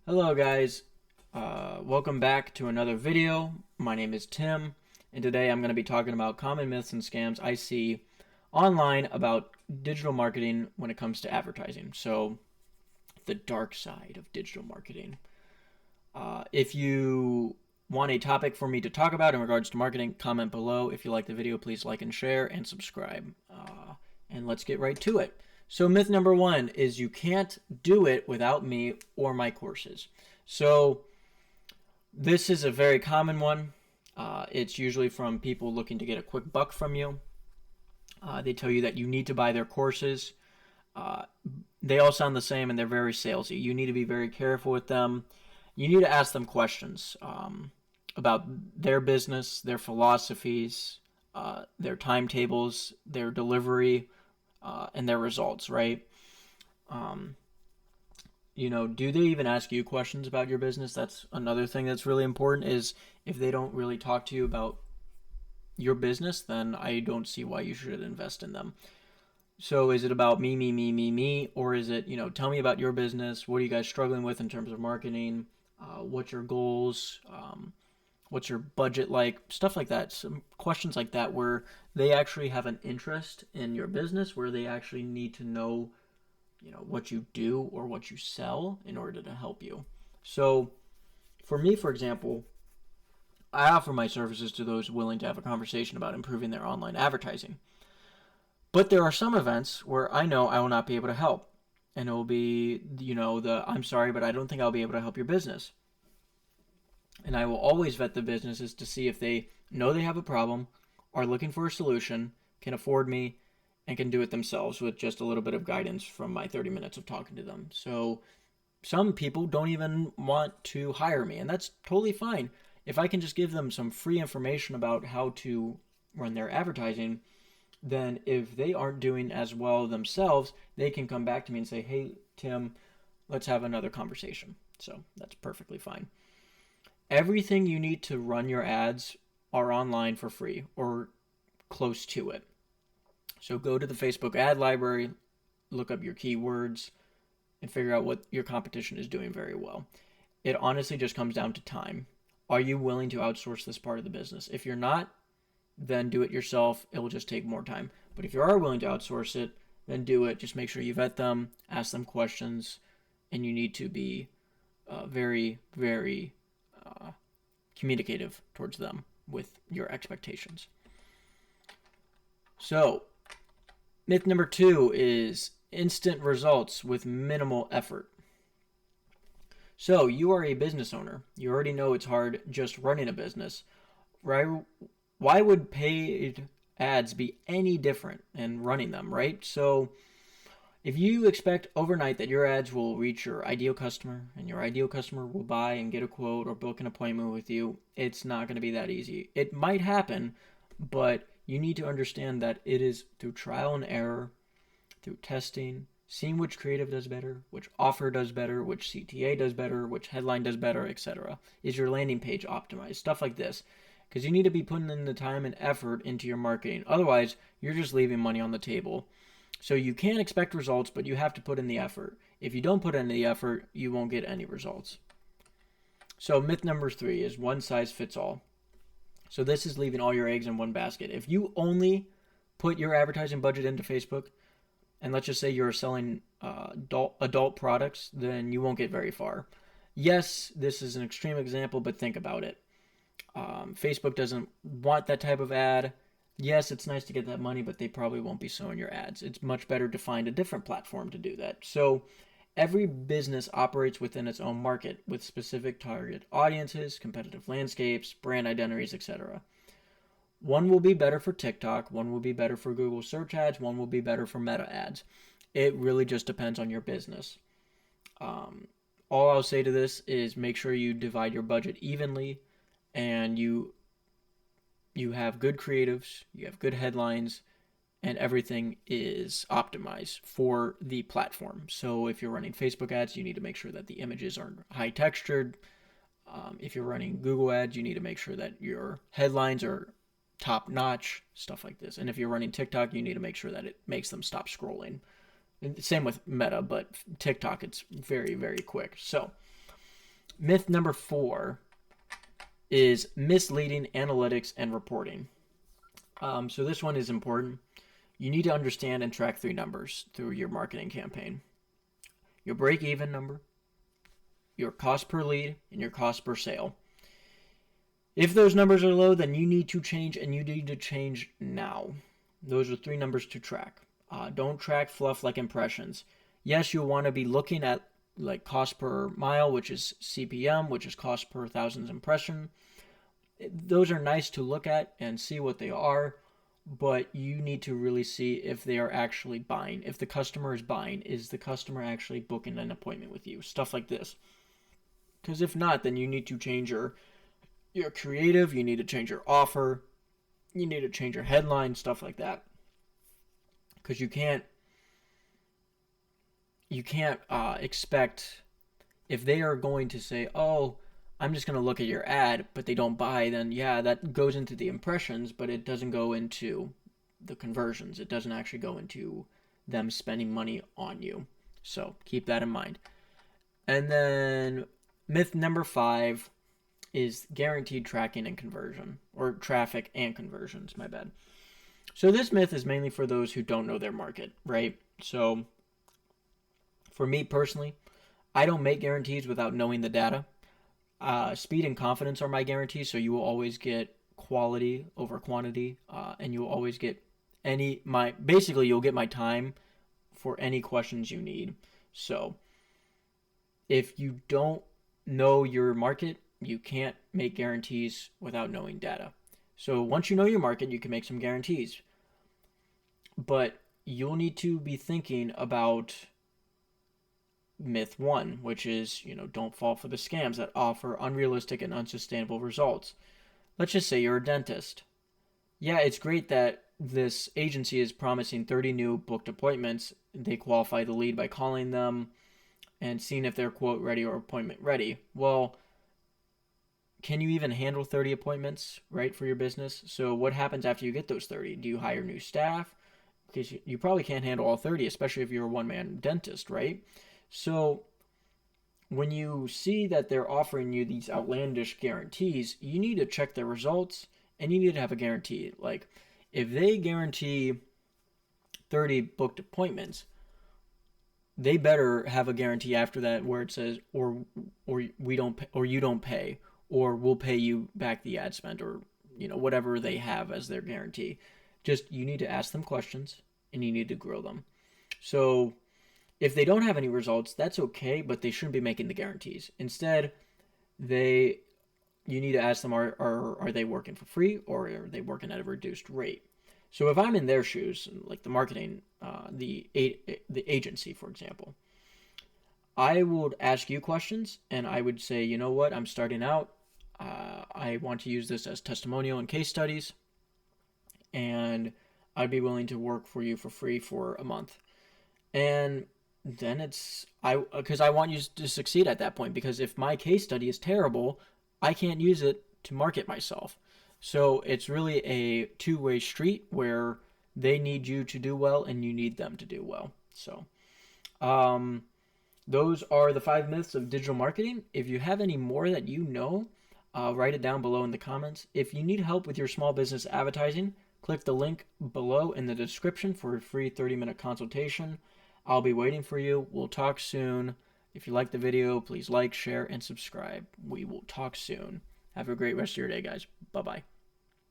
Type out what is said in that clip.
Hello guys, welcome back to another video. My name is Tim, and today I'm going to be talking about common myths and scams I see online about digital marketing when it comes to advertising. So, the dark side of digital marketing. If you want a topic for me to talk about in regards to marketing, comment below. If you like the video, please like and share and subscribe. And let's get right to it. So myth number one is you can't do it without me or my courses. So this is a very common one. It's usually from people looking to get a quick buck from you. They tell you that you need to buy their courses. Uh, they all sound the same and they're very salesy. You need to be very careful with them. You need to ask them questions about their business, their philosophies, their timetables, their delivery, and their results, right? Um, do they even ask you questions about your business? That's another thing that's really important is if they don't really talk to you about your business, then I don't see why you should invest in them. So is it about me, me, me, me, me, or is it, tell me about your business? What are you guys struggling with in terms of marketing? What's your goals? What's your budget like? Stuff like that. Some questions like that where they actually have an interest in your business, where they actually need to know, what you do or what you sell in order to help you. So for me, for example, I offer my services to those willing to have a conversation about improving their online advertising. But there are some events where I know I will not be able to help. And it will be, I'm sorry, but I don't think I'll be able to help your business. And I will always vet the businesses to see if they know they have a problem, are looking for a solution, can afford me, and can do it themselves with just a little bit of guidance from my 30 minutes of talking to them. So some people don't even want to hire me, and that's totally fine. If I can just give them some free information about how to run their advertising, then if they aren't doing as well themselves, they can come back to me and say, hey, Tim, let's have another conversation. So that's perfectly fine. Everything you need to run your ads are online for free or close to it. So go to the Facebook ad library, look up your keywords, and figure out what your competition is doing very well. It honestly just comes down to time. Are you willing to outsource this part of the business? If you're not, then do it yourself. It will just take more time. But if you are willing to outsource it, then do it. Just make sure you vet them, ask them questions, and you need to be very, very communicative towards them with your expectations. So, myth number two is instant results with minimal effort. So, you are a business owner. You already know it's hard just running a business. Right? Why would paid ads be any different in running them, right? So, if you expect overnight that your ads will reach your ideal customer and your ideal customer will buy and get a quote or book an appointment with you, it's not going to be that easy. It might happen, but you need to understand that it is through trial and error, through testing, seeing which creative does better, which offer does better, which CTA does better, which headline does better, etc. Is your landing page optimized? Stuff like this. Because you need to be putting in the time and effort into your marketing. Otherwise, you're just leaving money on the table. So you can expect results, but you have to put in the effort. If you don't put in the effort, you won't get any results. So myth number three is one size fits all. So this is leaving all your eggs in one basket. If you only put your advertising budget into Facebook, and let's just say you're selling adult products, then you won't get very far. Yes, this is an extreme example, but think about it. Facebook doesn't want that type of ad. Yes, it's nice to get that money, but they probably won't be showing your ads. It's much better to find a different platform to do that. So every business operates within its own market with specific target audiences, competitive landscapes, brand identities, etc. One will be better for TikTok, one will be better for Google search ads, one will be better for meta ads. It really just depends on your business. All I'll say to this is make sure you divide your budget evenly and you have good creatives, you have good headlines, and everything is optimized for the platform. So if you're running Facebook ads, you need to make sure that the images are high textured. If you're running Google ads, you need to make sure that your headlines are top notch, stuff like this. And if you're running TikTok, you need to make sure that it makes them stop scrolling. And same with Meta, but TikTok, it's very, very quick. So Myth number 4 is misleading analytics and reporting. So this one is important. You need to understand and track 3 numbers through your marketing campaign. Your break-even number, your cost per lead, and your cost per sale. If those numbers are low, then you need to change, and you need to change now. Those are 3 numbers to track. Don't track fluff like impressions. Yes, you'll want to be looking at like cost per mile, which is CPM, which is cost per thousand impression. Those are nice to look at and see what they are, but you need to really see if they are actually buying. If the customer is buying, is the customer actually booking an appointment with you? Stuff like this. Because if not, then you need to change your creative, you need to change your offer, you need to change your headline, stuff like that. Because you can't expect, if they are going to say, oh, I'm just going to look at your ad, but they don't buy, then yeah, that goes into the impressions, but it doesn't go into the conversions. It doesn't actually go into them spending money on you. So keep that in mind. And then myth number 5 is guaranteed tracking and conversion, or traffic and conversions, my bad. So this myth is mainly for those who don't know their market, right? So for me personally, I don't make guarantees without knowing the data. Speed and confidence are my guarantees, so you will always get quality over quantity, and you will always get basically you'll get my time for any questions you need. So if you don't know your market, you can't make guarantees without knowing data. So once you know your market, you can make some guarantees. But you'll need to be thinking about myth 1, which is, don't fall for the scams that offer unrealistic and unsustainable results. Let's just say you're a dentist. Yeah, it's great that this agency is promising 30 new booked appointments. They qualify the lead by calling them and seeing if they're quote ready or appointment ready. Well, can you even handle 30 appointments, right, for your business? So what happens after you get those 30? Do you hire new staff? Because you probably can't handle all 30, especially if you're a one-man dentist, right? So when you see that they're offering you these outlandish guarantees, you need to check their results, and you need to have a guarantee. Like, if they guarantee 30 booked appointments, they better have a guarantee after that where it says, or we don't pay, or you don't pay, or we'll pay you back the ad spend, or whatever they have as their guarantee. Just, you need to ask them questions, and you need to grill them. So if they don't have any results, that's okay, but they shouldn't be making the guarantees. Instead, you need to ask them, are they working for free, or are they working at a reduced rate? So if I'm in their shoes, like the marketing, the agency, for example, I would ask you questions, and I would say, you know what, I'm starting out. I want to use this as testimonial and case studies, and I'd be willing to work for you for free for a month. And then because I want you to succeed at that point, because if my case study is terrible, I can't use it to market myself. So it's really a two-way street where they need you to do well and you need them to do well. So those are the 5 myths of digital marketing. If you have any more that write it down below in the comments. If you need help with your small business advertising, click the link below in the description for a free 30-minute consultation. I'll be waiting for you. We'll talk soon. If you like the video, please like, share, and subscribe. We will talk soon. Have a great rest of your day, guys. Bye-bye.